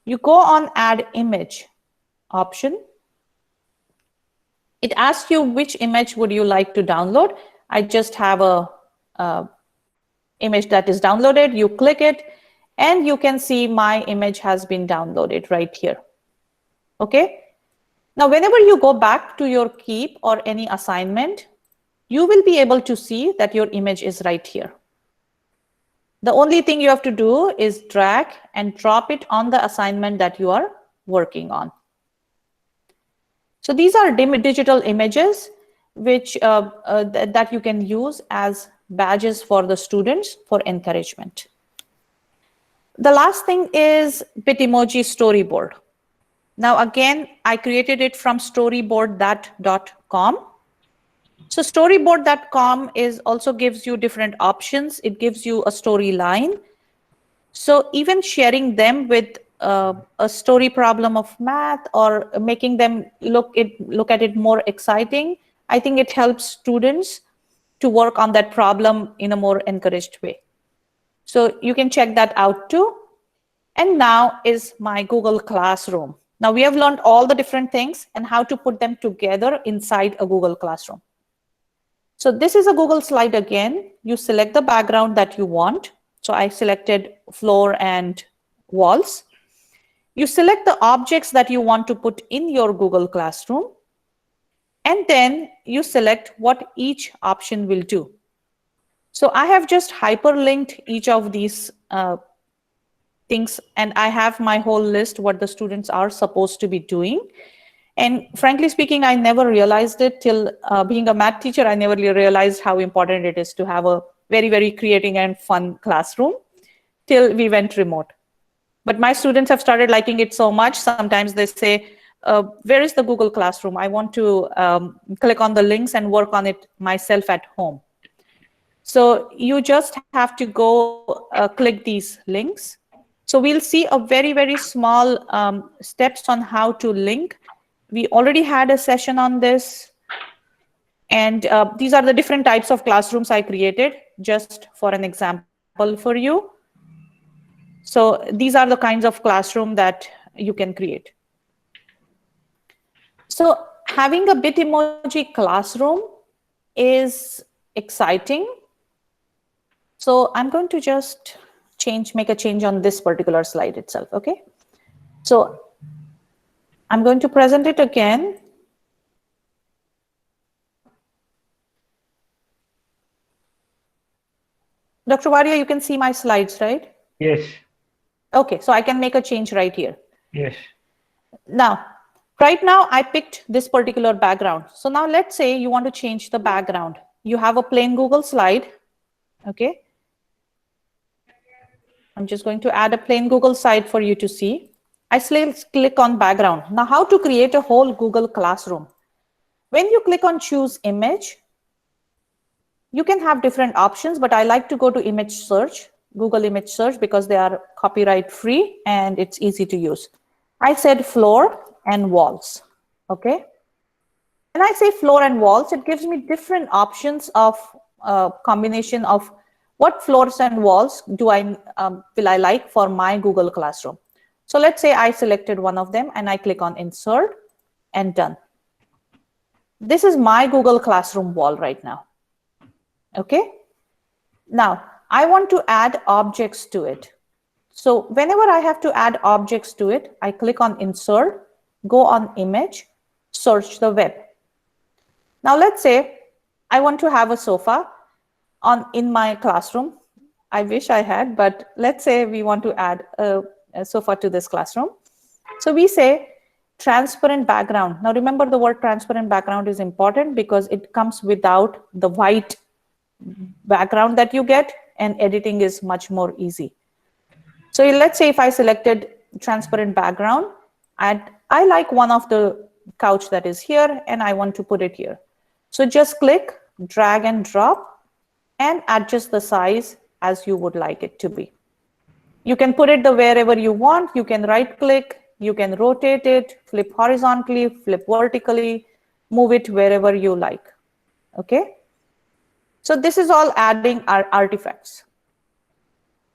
You go on add image option. It asks you which image would you like to download. I just have a image that is downloaded. You click it and you can see my image has been downloaded right here. Okay. Now, whenever you go back to your keep or any assignment, you will be able to see that your image is right here. The only thing you have to do is drag and drop it on the assignment that you are working on. So these are digital images which that you can use as badges for the students for encouragement. The last thing is Bitmoji Storyboard. Now again, I created it from storyboard.com. So storyboard.com also gives you different options. It gives you a storyline. So even sharing them with a story problem of math or making them look at it more exciting, I think it helps students to work on that problem in a more encouraged way. So you can check that out too. And now is my Google Classroom. Now we have learned all the different things and how to put them together inside a Google Classroom. So this is a Google slide again. You select the background that you want. So I selected floor and walls. You select the objects that you want to put in your Google Classroom. And then you select what each option will do. So I have just hyperlinked each of these things, and I have my whole list what the students are supposed to be doing. And frankly speaking, I never realized it till being a math teacher. I never realized how important it is to have a very, very creative and fun classroom till we went remote. But my students have started liking it so much. Sometimes they say, where is the Google Classroom? I want to click on the links and work on it myself at home. So you just have to go click these links. So we'll see a very, very small steps on how to link. We already had a session on this. And these are the different types of classrooms I created just for an example for you. So these are the kinds of classroom that you can create. So having a Bitmoji classroom is exciting. So I'm going to just make a change on this particular slide itself, okay? So I'm going to present it again. Dr. Waria, you can see my slides, right? Yes. Okay, so I can make a change right here. Yes. Now, right now I picked this particular background. So now let's say you want to change the background. You have a plain Google slide, okay? I'm just going to add a plain Google slide for you to see. I click on background. Now how to create a whole Google Classroom. When you click on choose image, you can have different options, but I like to go to image search, Google image search, because they are copyright free and it's easy to use. I said floor and walls, okay? When I say floor and walls, it gives me different options of combination of what floors and walls will I like for my Google Classroom. So let's say I selected one of them and I click on insert and done. This is my Google Classroom wall right now. Okay. Now I want to add objects to it. So whenever I have to add objects to it, I click on insert, go on image, search the web. Now let's say I want to have a sofa in my classroom. I wish I had, but let's say we want to add a sofa to this classroom. So we say transparent background. Now remember, the word transparent background is important because it comes without the white background that you get, and editing is much more easy. So let's say if I selected transparent background, and I like one of the couch that is here and I want to put it here. So just click, drag and drop and adjust the size as you would like it to be. You can put it wherever you want. You can right click, you can rotate it, flip horizontally, flip vertically, move it wherever you like. Okay. So this is all adding our artifacts.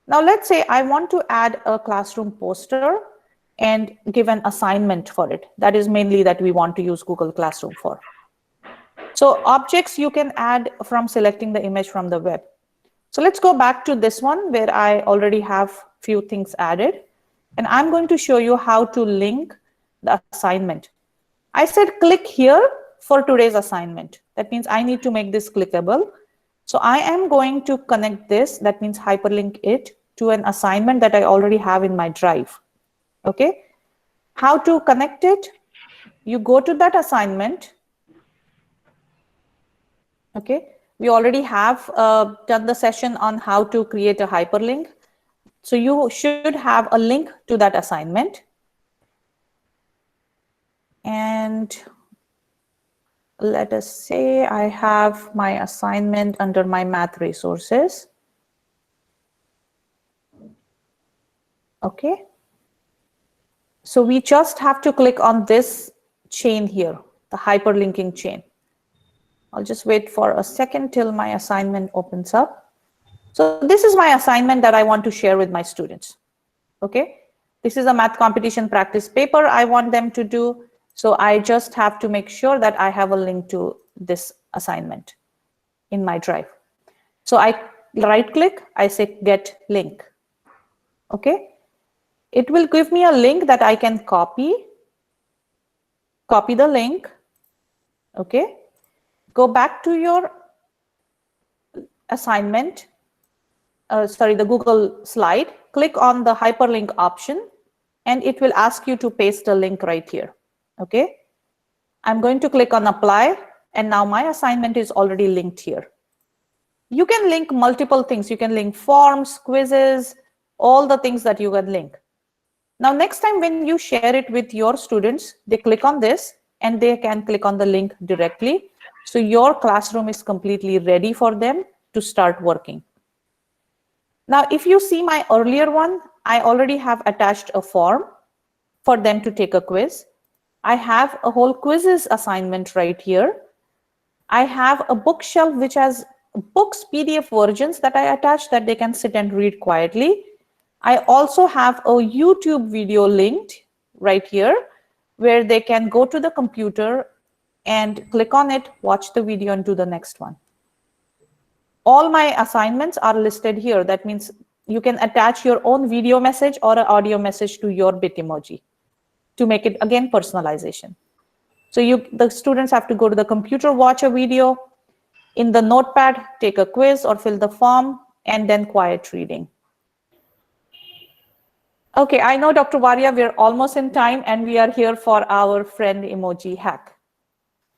Now let's say I want to add a classroom poster and give an assignment for it. That is mainly that we want to use Google Classroom for. So objects you can add from selecting the image from the web. So let's go back to this one where I already have few things added. And I'm going to show you how to link the assignment. I said click here for today's assignment. That means I need to make this clickable. So I am going to connect this, that means hyperlink it to an assignment that I already have in my drive. Okay. How to connect it? You go to that assignment. Okay. We already have done the session on how to create a hyperlink. So you should have a link to that assignment. And let us say I have my assignment under my math resources. Okay. So we just have to click on this chain here, the hyperlinking chain. I'll just wait for a second till my assignment opens up. So this is my assignment that I want to share with my students. Okay. This is a math competition practice paper I want them to do. So I just have to make sure that I have a link to this assignment in my drive. So I right click, I say get link. Okay. It will give me a link that I can copy the link. Okay. Go back to your assignment, the Google slide, click on the hyperlink option, and it will ask you to paste a link right here. Okay. I'm going to click on apply, and now my assignment is already linked here. You can link multiple things. You can link forms, quizzes, all the things that you can link. Now, next time when you share it with your students, they click on this and they can click on the link directly. So your classroom is completely ready for them to start working. Now, if you see my earlier one, I already have attached a form for them to take a quiz. I have a whole quizzes assignment right here. I have a bookshelf which has books, PDF versions that I attach that they can sit and read quietly. I also have a YouTube video linked right here, where they can go to the computer and click on it, watch the video, and do the next one. All my assignments are listed here. That means you can attach your own video message or an audio message to your Bitmoji to make it, again, personalization. So the students have to go to the computer, watch a video, in the notepad, take a quiz or fill the form, and then quiet reading. Okay, I know, Dr. Varia, we're almost in time, and we are here for our friend emoji hack.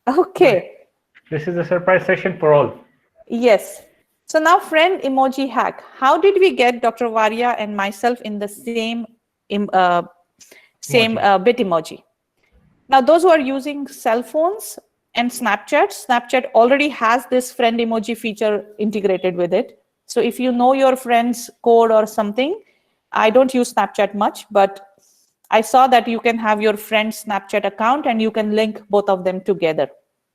Okay. This is a surprise session for all. Yes. So now, friend emoji hack. How did we get Dr. Varia and myself in the same Bitmoji? Now, those who are using cell phones and Snapchat already has this friend emoji feature integrated with it. So if you know your friend's code or something, I don't use Snapchat much, but I saw that you can have your friend's Snapchat account and you can link both of them together.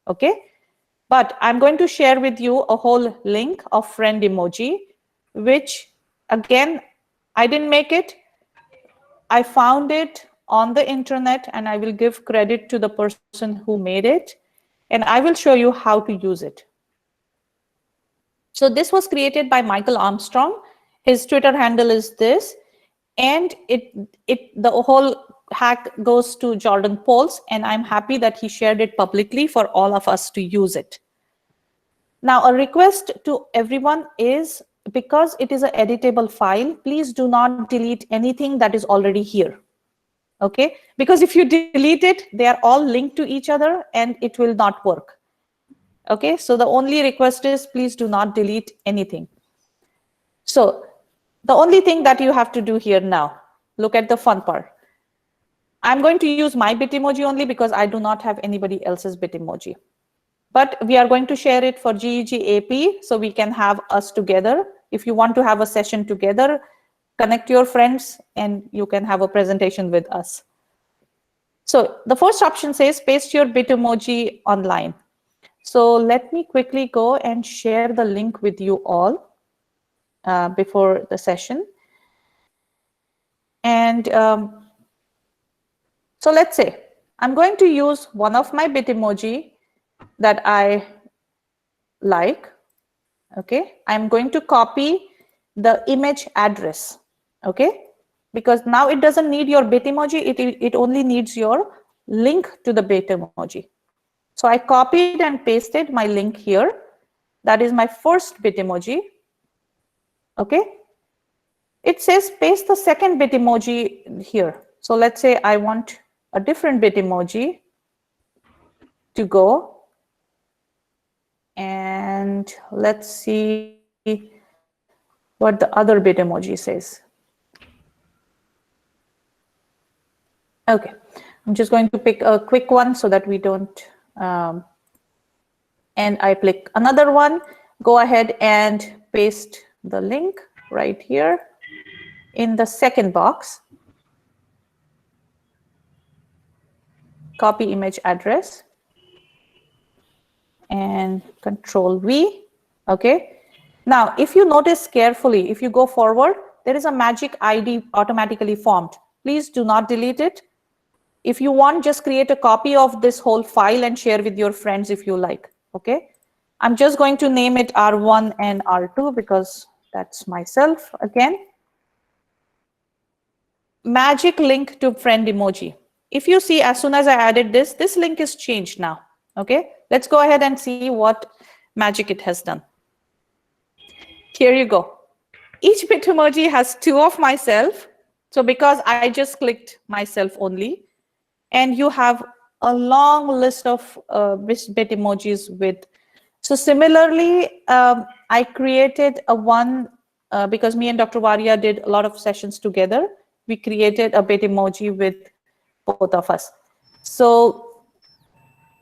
Okay. But I'm going to share with you a whole link of friend emoji, which, again, I didn't make it. I found it on the internet, and I will give credit to the person who made it. And I will show you how to use it. So this was created by Michael Armstrong. His Twitter handle is this. And the whole hack goes to Jordan Poles, and I'm happy that he shared it publicly for all of us to use it. Now, a request to everyone is, because it is an editable file, please do not delete anything that is already here. Okay? Because if you delete it, they are all linked to each other and it will not work. Okay? So the only request is, please do not delete anything. So the only thing that you have to do here now, look at the fun part. I'm going to use my Bitmoji only because I do not have anybody else's Bitmoji. But we are going to share it for GEG AP, so we can have us together. If you want to have a session together, connect your friends and you can have a presentation with us. So the first option says paste your Bitmoji online. So let me quickly go and share the link with you all before the session. And so let's say I'm going to use one of my Bitmoji that I like. Okay, I'm going to copy the image address. Okay, because now it doesn't need your Bitmoji, it only needs your link to the Bitmoji. So I copied and pasted my link here. That is my first Bitmoji. Okay, it says paste the second Bitmoji here. So let's say I want a different Bitmoji to go. And let's see what the other Bitmoji says. Okay, I'm just going to pick a quick one so that we don't, and I pick another one. Go ahead and paste the link right here in the second box. Copy image address and Control V. Okay. Now, if you notice carefully, if you go forward, there is a magic ID automatically formed. Please do not delete it. If you want, just create a copy of this whole file and share with your friends if you like. Okay. I'm just going to name it R1 and R2 because that's myself again. Magic link to friend emoji. If you see, as soon as I added this, this link is changed now. Okay. Let's go ahead and see what magic it has done. Here you go. Each Bitmoji has two of myself. So because I just clicked myself only, and you have a long list of Bitmojis with. So similarly, I created a one, because me and Dr. Varia did a lot of sessions together. We created a Bitmoji with both of us. So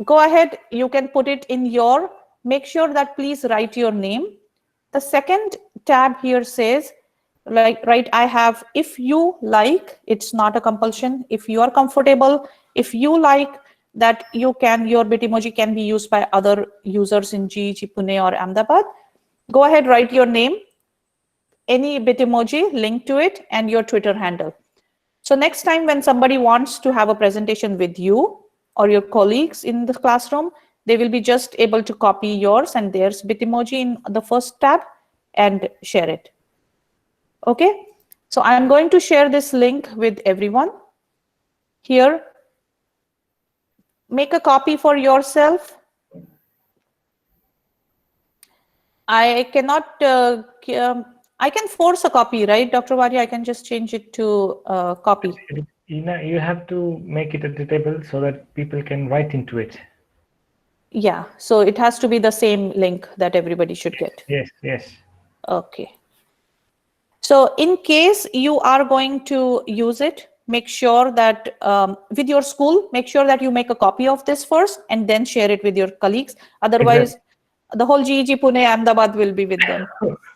go ahead, you can put it in your, make sure that please write your name. The second tab here says, like, right, I have, if you like, it's not a compulsion. If you are comfortable, if you like that you can, your Bitmoji can be used by other users in GEG, Pune or Ahmedabad, go ahead, write your name, any Bitmoji, link to it, and your Twitter handle. So next time when somebody wants to have a presentation with you or your colleagues in the classroom, they will be just able to copy yours and theirs Bitmoji in the first tab and share it. Okay, so I'm going to share this link with everyone. Here, make a copy for yourself. I cannot, I can force a copy, right, Dr. Wadi? I can just change it to copy. You have to make it editable so that people can write into it. Yeah, so it has to be the same link that everybody should get. Yes, yes. Okay. So in case you are going to use it, make sure that with your school, make sure that you make a copy of this first and then share it with your colleagues. Otherwise, the whole GEG Pune Ahmedabad will be with them.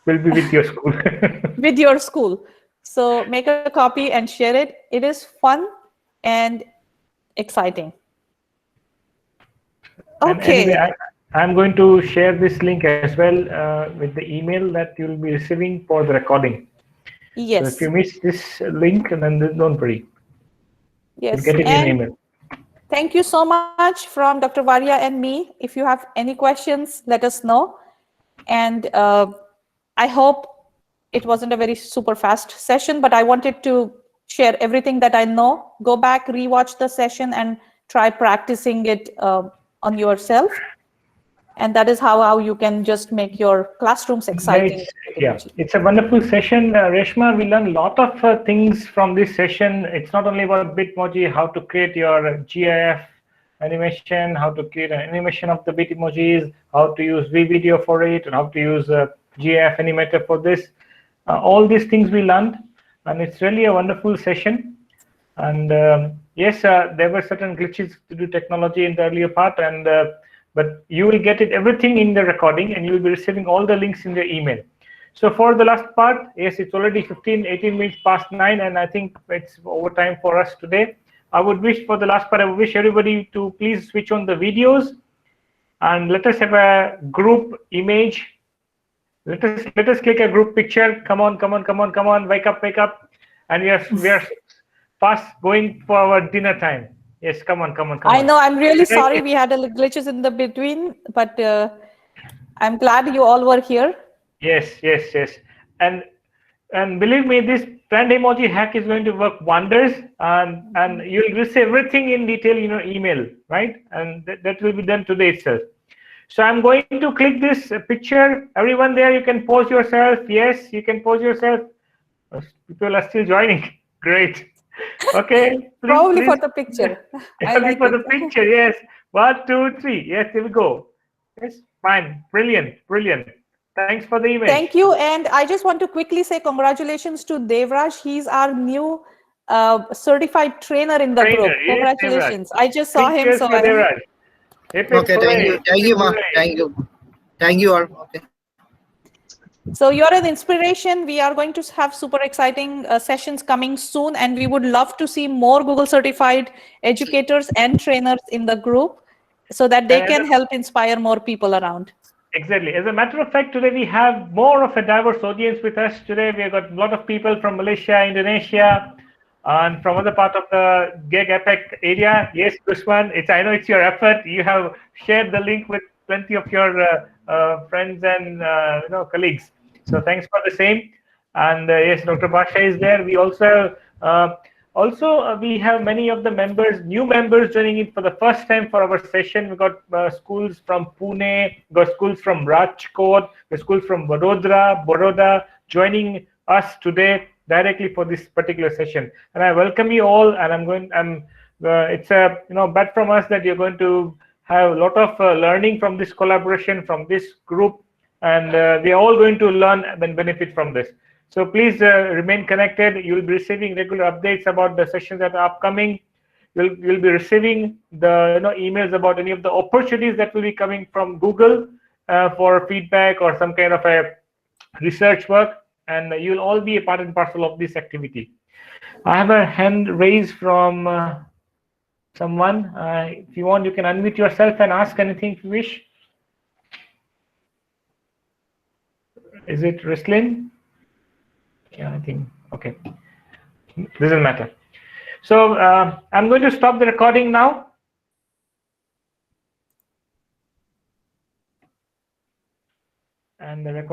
Will be with your school. With your school. So make a copy and share it. It is fun and exciting. Okay. And anyway, I'm going to share this link as well with the email that you'll be receiving for the recording. Yes. So if you miss this link, then don't worry. Yes. You'll get it in an email. Thank you so much from Dr. Varia and me. If you have any questions, let us know. And I hope it wasn't a very super fast session, but I wanted to share everything that I know. Go back, rewatch the session and try practicing it on yourself. And that is how you can just make your classrooms exciting. Yeah, it's a wonderful session. Reshma, we learned a lot of things from this session. It's not only about Bitmoji, how to create your GIF animation, how to create an animation of the Bitmojis, how to use VVideo for it, and how to use GIF animator for this. All these things we learned, and it's really a wonderful session. And yes, there were certain glitches to do technology in the earlier part, and but you will get it everything in the recording, and you will be receiving all the links in the email. So for the last part, yes, it's already 18 minutes past 9, and I think it's overtime for us today. I would wish for the last part, I would wish everybody to please switch on the videos, and let us have a group image. Let us click a group picture. Come on, wake up, and we are fast going for our dinner time. Yes, come on. I know, I'm really sorry we had glitches in the between, but I'm glad you all were here. Yes. And believe me, this trend emoji hack is going to work wonders, and you'll receive everything in detail in your email, right? And that will be done today itself. So I'm going to click this picture. Everyone there, you can pose yourself. Yes, you can pose yourself. People are still joining. Great. Okay. Probably for the picture. I like for it. the picture. Yes. 1, 2, 3. Yes, here we go. Yes, fine. Brilliant. Thanks for the image. Thank you. And I just want to quickly say congratulations to Devraj. He's our new certified trainer in the group. Congratulations. Yes, I just saw him. So Devraj. Okay, thank you all. Okay. So you're an inspiration. We are going to have super exciting sessions coming soon, and we would love to see more Google certified educators and trainers in the group so that they can help inspire more people around. Exactly. As a matter of fact, today we have more of a diverse audience with us. Today we have got a lot of people from Malaysia, Indonesia, and from other part of the GEG APEC area. Yes, Usman, I know it's your effort. You have shared the link with plenty of your friends and colleagues. So thanks for the same. And yes, Dr. Basha is there. We also we have many of the new members joining in for the first time for our session. We got schools from Pune, we got schools from Rajkot, we got schools from Baroda joining us today directly for this particular session. And I welcome you all. And it's a bet from us that you're going to have a lot of learning from this collaboration, from this group, and we are all going to learn and benefit from this. So please remain connected. You'll be receiving regular updates about the sessions that are upcoming. You'll be receiving the emails about any of the opportunities that will be coming from Google for feedback or some kind of a research work, and you'll all be a part and parcel of this activity. I have a hand raised from someone. If you want, you can unmute yourself and ask anything if you wish. Is it Rislin? Yeah, I think. Okay. Doesn't matter. So I'm going to stop the recording now. And the recording